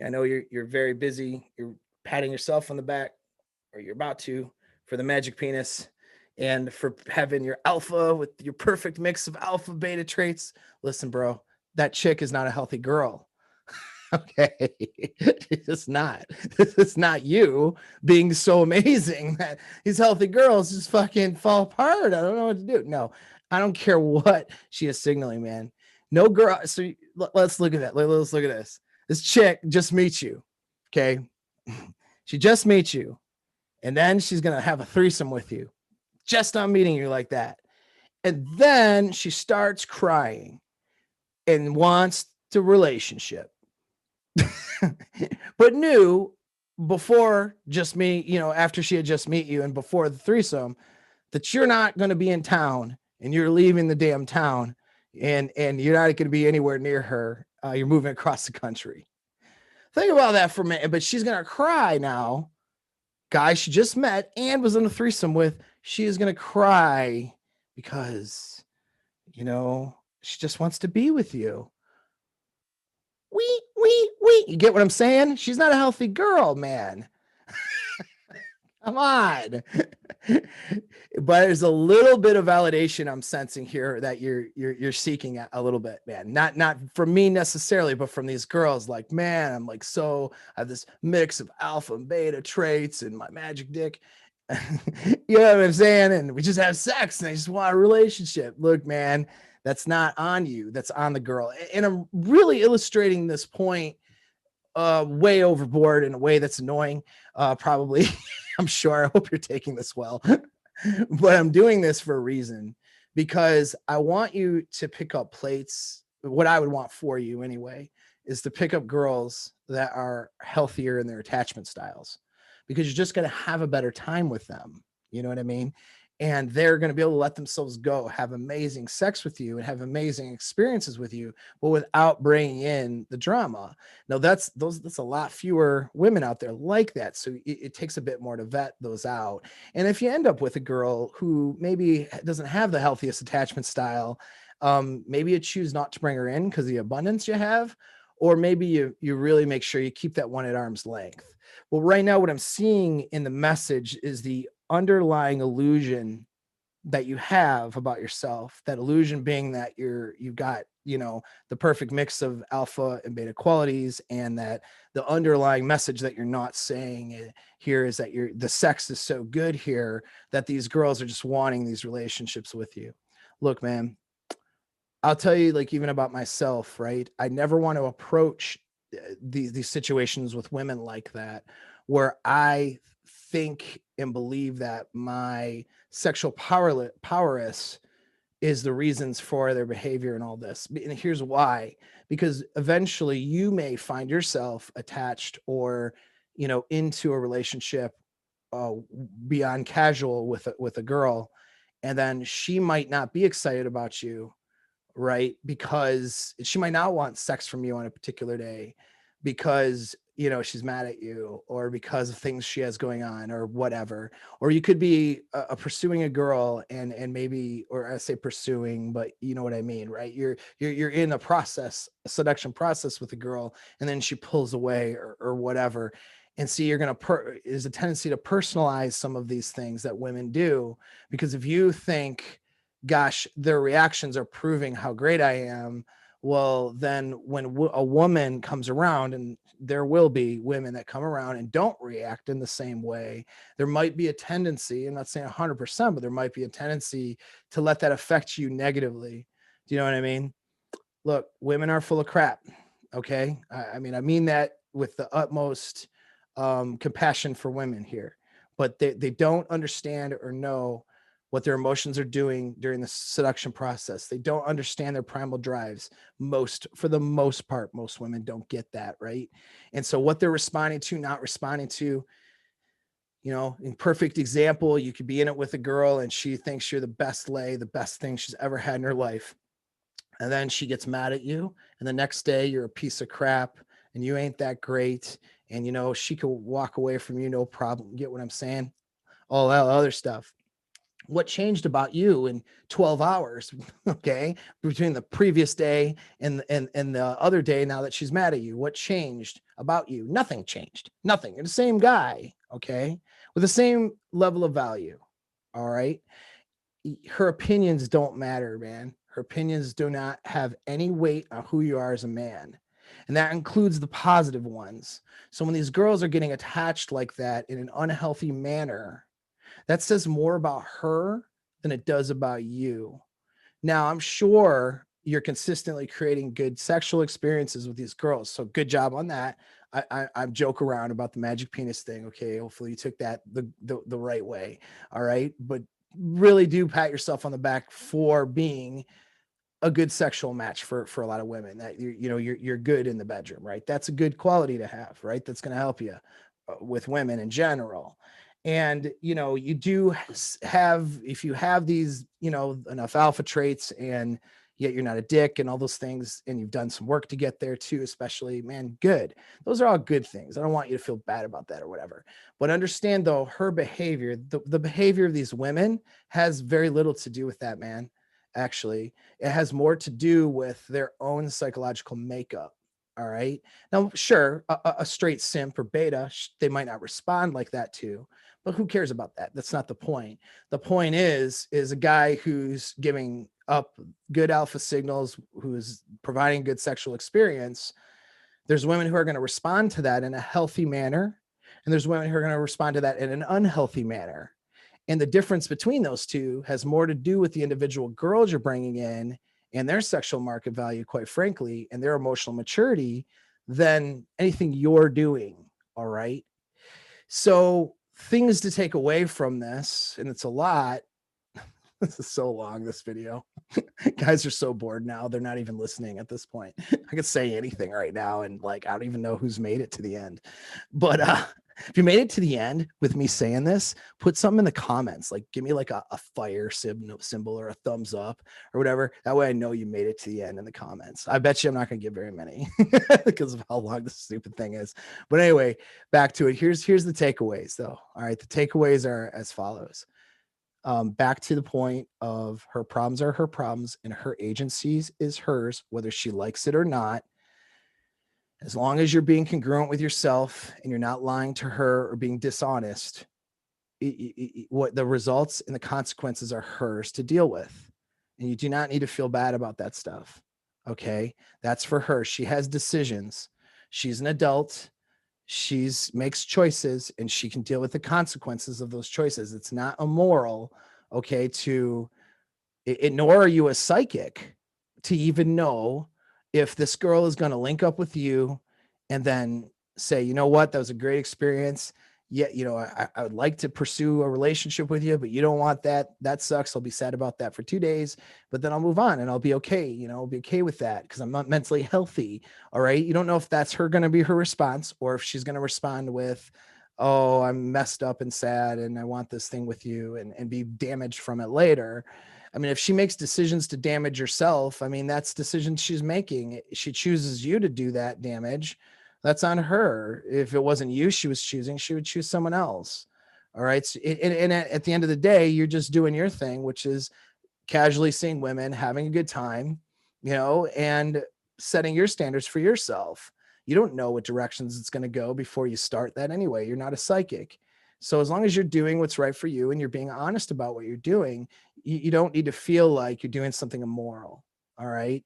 Speaker 1: I know you're very busy. You're patting yourself on the back, or you're about to, for the magic penis and for having your alpha with your perfect mix of alpha beta traits. Listen, bro, that chick is not a healthy girl. Okay. It's not. This is not you being so amazing that these healthy girls just fucking fall apart. I don't know what to do. No, I don't care what she is signaling, man. No girl. So let's look at that. Let's look at this. This chick just meets you. Okay. She just meets you. And then she's going to have a threesome with you just on meeting you like that. And then she starts crying and wants the relationship. But knew before just me, after she had just met you and before the threesome, that you're not going to be in town and you're leaving the damn town, and you're not going to be anywhere near her. You're moving across the country. Think about that for a minute. But she's going to cry now. Guy she just met and was in a threesome with, she is going to cry because, she just wants to be with you. We. You get what I'm saying? She's not a healthy girl, man. Come on. But there's a little bit of validation I'm sensing here that you're seeking a little bit, man. Not from me necessarily, but from these girls. Like, man, I'm like, so I have this mix of alpha and beta traits and my magic dick. You know what I'm saying? And we just have sex and I just want a relationship. Look, man, that's not on you. That's on the girl. And I'm really illustrating this point way overboard in a way that's annoying. Probably, I'm sure. I hope you're taking this well. But I'm doing this for a reason, because I want you to pick up plates. What I would want for you anyway is to pick up girls that are healthier in their attachment styles, because you're just going to have a better time with them. You know what I mean? And they're going to be able to let themselves go, have amazing sex with you and have amazing experiences with you, but without bringing in the drama. Now that's a lot fewer women out there like that. So it takes a bit more to vet those out. And if you end up with a girl who maybe doesn't have the healthiest attachment style, maybe you choose not to bring her in because of the abundance you have, or maybe you really make sure you keep that one at arm's length. Well, right now, what I'm seeing in the message is the underlying illusion that you have about yourself. That illusion being that you've got, the perfect mix of alpha and beta qualities, and that the underlying message that you're not saying here is that the sex is so good here that these girls are just wanting these relationships with you. Look, man, I'll tell you, like, even about myself, right? I never want to approach these situations with women like that, where I think and believe that my sexual prowess is the reasons for their behavior and all this. And here's why: because eventually you may find yourself attached or, into a relationship beyond casual with a girl, and then she might not be excited about you, right? Because she might not want sex from you on a particular day. because, you know, she's mad at you, or because of things she has going on, or whatever. Or you could be pursuing a girl, and maybe, or I say pursuing, but you know what I mean, right? You're in a process, a seduction process with a girl, and then she pulls away, or whatever. And see, you're going to is a tendency to personalize some of these things that women do, because if you think, gosh, their reactions are proving how great I am, well, then when a woman comes around, and there will be women that come around and don't react in the same way, there might be a tendency, I'm not saying 100%, but there might be a tendency to let that affect you negatively. Do you know what I mean? Look, women are full of crap. Okay. I mean that with the utmost compassion for women here, but they don't understand or know what their emotions are doing during the seduction process. They don't understand their primal drives. For the most part, most women don't get that, right? And so what they're responding to, not responding to, you know, in perfect example, you could be in it with a girl and she thinks you're the best thing she's ever had in her life. And then she gets mad at you, and the next day you're a piece of crap and you ain't that great. And, you know, she could walk away from you, no problem. Get what I'm saying? All that other stuff. What changed about you in 12 hours, okay, between the previous day and the other day, now that she's mad at you? What changed about you? Nothing changed. Nothing. You're the same guy, okay, with the same level of value. All right. Her opinions don't matter, man. Her opinions do not have any weight on who you are as a man. And that includes the positive ones. So when these girls are getting attached like that in an unhealthy manner, that says more about her than it does about you. Now, I'm sure you're consistently creating good sexual experiences with these girls. So good job on that. I joke around about the magic penis thing. Okay. Hopefully you took that the right way. All right. But really do pat yourself on the back for being a good sexual match for a lot of women, that you're good in the bedroom, right? That's a good quality to have, right? That's going to help you with women in general. And, you know, you do have, if you have these, you know, enough alpha traits, and yet you're not a dick and all those things, and you've done some work to get there too, especially, man, good. Those are all good things. I don't want you to feel bad about that or whatever. But understand though, her behavior, the behavior of these women has very little to do with that, man. Actually, it has more to do with their own psychological makeup. All right. Now, sure, a straight simp or beta, they might not respond like that too, but who cares about that? That's not the point. The point is a guy who's giving up good alpha signals, who's providing good sexual experience. There's women who are going to respond to that in a healthy manner, and there's women who are going to respond to that in an unhealthy manner. And the difference between those two has more to do with the individual girls you're bringing in and their sexual market value, quite frankly, and their emotional maturity than anything you're doing. All right. So things to take away from this, and it's a lot. This is so long, this video. Guys are so bored now. They're not even listening at this point. I could say anything right now, and like, I don't even know who's made it to the end. But if you made it to the end with me saying this, put something in the comments. Like, give me like a fire symbol or a thumbs up or whatever. That way I know you made it to the end in the comments. I bet you I'm not going to get very many because of how long this stupid thing is. But anyway, back to it. Here's the takeaways though. All right. The takeaways are as follows. Back to the point of, her problems are her problems and her agencies is hers, whether she likes it or not. As long as you're being congruent with yourself and you're not lying to her or being dishonest, what the results and the consequences are hers to deal with. And you do not need to feel bad about that stuff. Okay. That's for her. She has decisions. She's an adult. She's makes choices, and she can deal with the consequences of those choices. It's not immoral, okay, nor are you a psychic to even know if this girl is going to link up with you and then say, you know what, that was a great experience. Yeah, you know, I would like to pursue a relationship with you, but you don't want that. That sucks. I'll be sad about that for 2 days, but then I'll move on and I'll be okay. You know, I'll be okay with that because I'm not mentally healthy. All right. You don't know if that's going to be her response, or if she's going to respond with, oh, I'm messed up and sad and I want this thing with you, and be damaged from it later. I mean, if she makes decisions to damage herself, I mean, that's decisions she's making. She chooses you to do that damage. That's on her. If it wasn't you she was choosing, she would choose someone else. All right. So, and at the end of the day, you're just doing your thing, which is casually seeing women, having a good time, and setting your standards for yourself. You don't know what directions it's going to go before you start that anyway. You're not a psychic. So as long as you're doing what's right for you and you're being honest about what you're doing, you don't need to feel like you're doing something immoral. All right.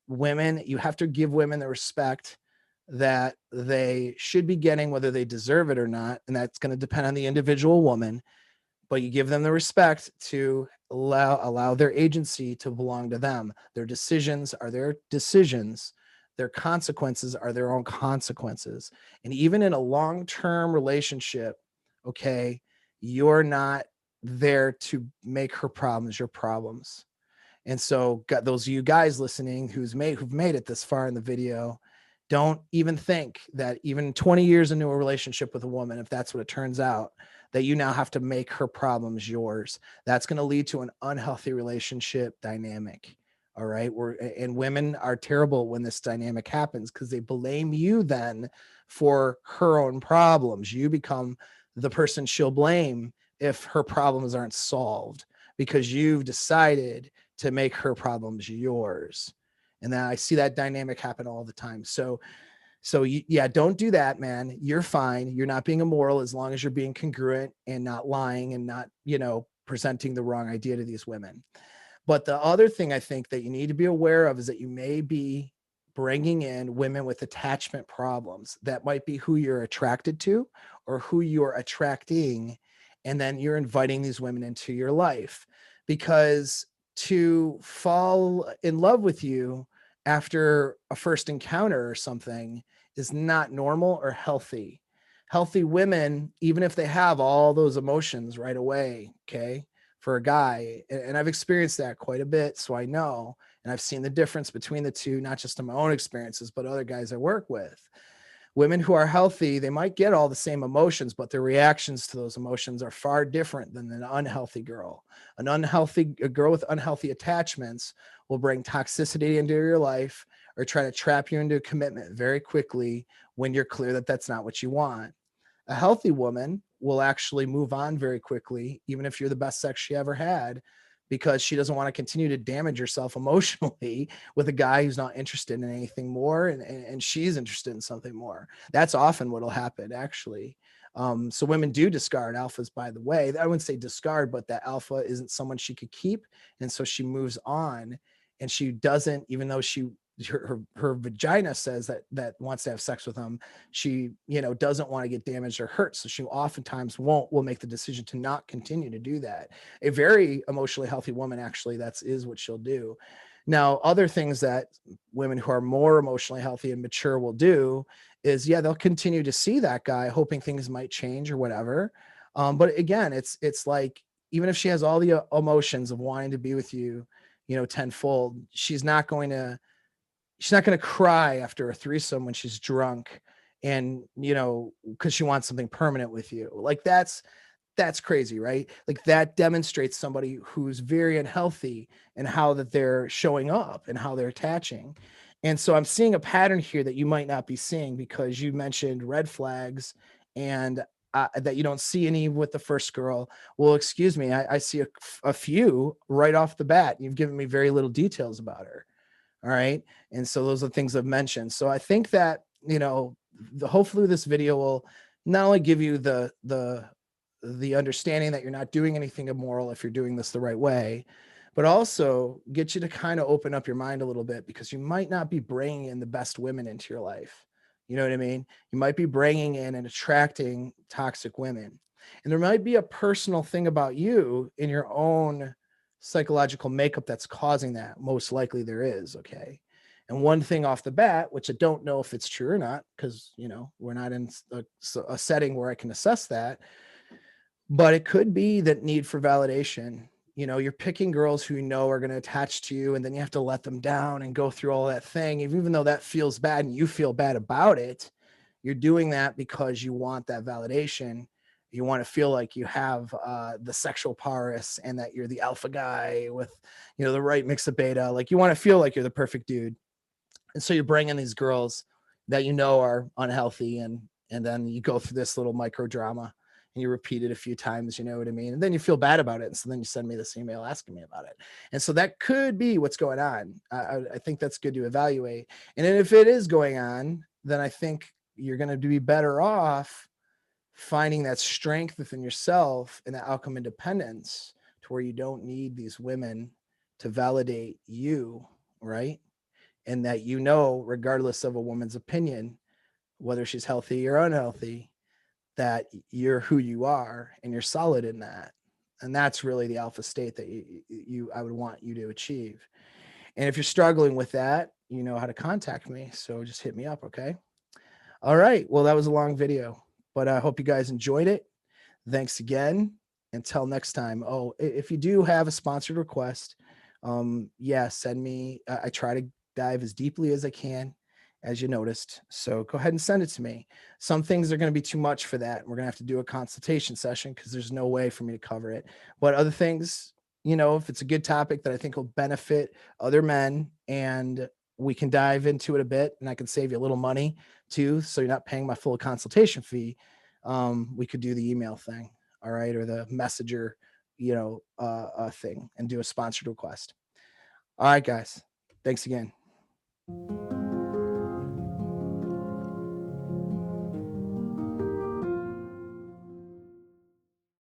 Speaker 1: Women, you have to give women the respect that they should be getting, whether they deserve it or not. And that's going to depend on the individual woman, but you give them the respect to allow their agency to belong to them. Their decisions are their decisions. Their consequences are their own consequences. And even in a long-term relationship, okay, you're not there to make her problems your problems. And so, got those of you guys listening who've made it this far in the video, don't even think that even 20 years into a relationship with a woman, if that's what it turns out, that you now have to make her problems yours. That's going to lead to an unhealthy relationship dynamic. All right. And women are terrible when this dynamic happens because they blame you then for her own problems. You become the person she'll blame if her problems aren't solved because you've decided to make her problems yours. And then I see that dynamic happen all the time. So yeah, don't do that, man. You're fine. You're not being immoral as long as you're being congruent and not lying and not, presenting the wrong idea to these women. But the other thing I think that you need to be aware of is that you may be bringing in women with attachment problems. That might be who you're attracted to or who you're attracting. And then you're inviting these women into your life because to fall in love with you after a first encounter or something is not normal or healthy. Healthy women, even if they have all those emotions right away, okay, for a guy, and I've experienced that quite a bit, so I know, and I've seen the difference between the two, not just in my own experiences, but other guys I work with. Women who are healthy, they might get all the same emotions, but their reactions to those emotions are far different than an unhealthy girl. A girl with unhealthy attachments will bring toxicity into your life or try to trap you into a commitment very quickly when you're clear that that's not what you want. A healthy woman will actually move on very quickly, even if you're the best sex she ever had, because she doesn't want to continue to damage herself emotionally with a guy who's not interested in anything more and she's interested in something more. That's often what'll happen, actually. So women do discard alphas, by the way. I wouldn't say discard, but that alpha isn't someone she could keep. And so she moves on and she doesn't, even though her vagina says that wants to have sex with him, she doesn't want to get damaged or hurt, so she oftentimes will make the decision to not continue to do that. A very emotionally healthy woman, actually, is what she'll do. Now, other things that women who are more emotionally healthy and mature will do is, yeah, they'll continue to see that guy hoping things might change or whatever, but again, it's like, even if she has all the emotions of wanting to be with you, tenfold, she's not going to cry after a threesome when she's drunk and because she wants something permanent with you. Like that's crazy, right? Like that demonstrates somebody who's very unhealthy and how that they're showing up and how they're attaching. And so I'm seeing a pattern here that you might not be seeing because you mentioned red flags, and that you don't see any with the first girl. Well, excuse me, I see a few right off the bat. You've given me very little details about her. All right. And so those are the things I've mentioned. So I think that, hopefully this video will not only give you the understanding that you're not doing anything immoral if you're doing this the right way, but also get you to kind of open up your mind a little bit, because you might not be bringing in the best women into your life. You know what I mean? You might be bringing in and attracting toxic women. And there might be a personal thing about you in your own psychological makeup that's causing that. Most likely there is. Okay. And one thing off the bat, which I don't know if it's true or not, because, we're not in a setting where I can assess that, but it could be that need for validation. You're picking girls who are going to attach to you, and then you have to let them down and go through all that thing. Even though that feels bad and you feel bad about it, you're doing that because you want that validation. You want to feel like you have the sexual prowess and that you're the alpha guy with, the right mix of beta. Like you want to feel like you're the perfect dude. And so you're bringing these girls that you know are unhealthy, and then you go through this little micro drama and you repeat it a few times, you know what I mean? And then you feel bad about it. And so then you send me this email asking me about it. And so that could be what's going on. I think that's good to evaluate. And then if it is going on, then I think you're going to be better off finding that strength within yourself and that outcome independence to where you don't need these women to validate you, right? And that, you know, regardless of a woman's opinion, whether she's healthy or unhealthy, that you're who you are and you're solid in that. And that's really the alpha state that I would want you to achieve. And if you're struggling with that, you know how to contact me. So just hit me up. Okay. All right. Well, that was a long video, but I hope you guys enjoyed it. Thanks again. Until next time. Oh, if you do have a sponsored request, yeah, send me. I try to dive as deeply as I can, as you noticed. So go ahead and send it to me. Some things are going to be too much for that. We're going to have to do a consultation session because there's no way for me to cover it. But other things, you know, if it's a good topic that I think will benefit other men, and we can dive into it a bit, and I can save you a little money too, so you're not paying my full consultation fee, we could do the email thing, all right, or the messenger, you know, thing, and do a sponsored request. All right, guys. Thanks again.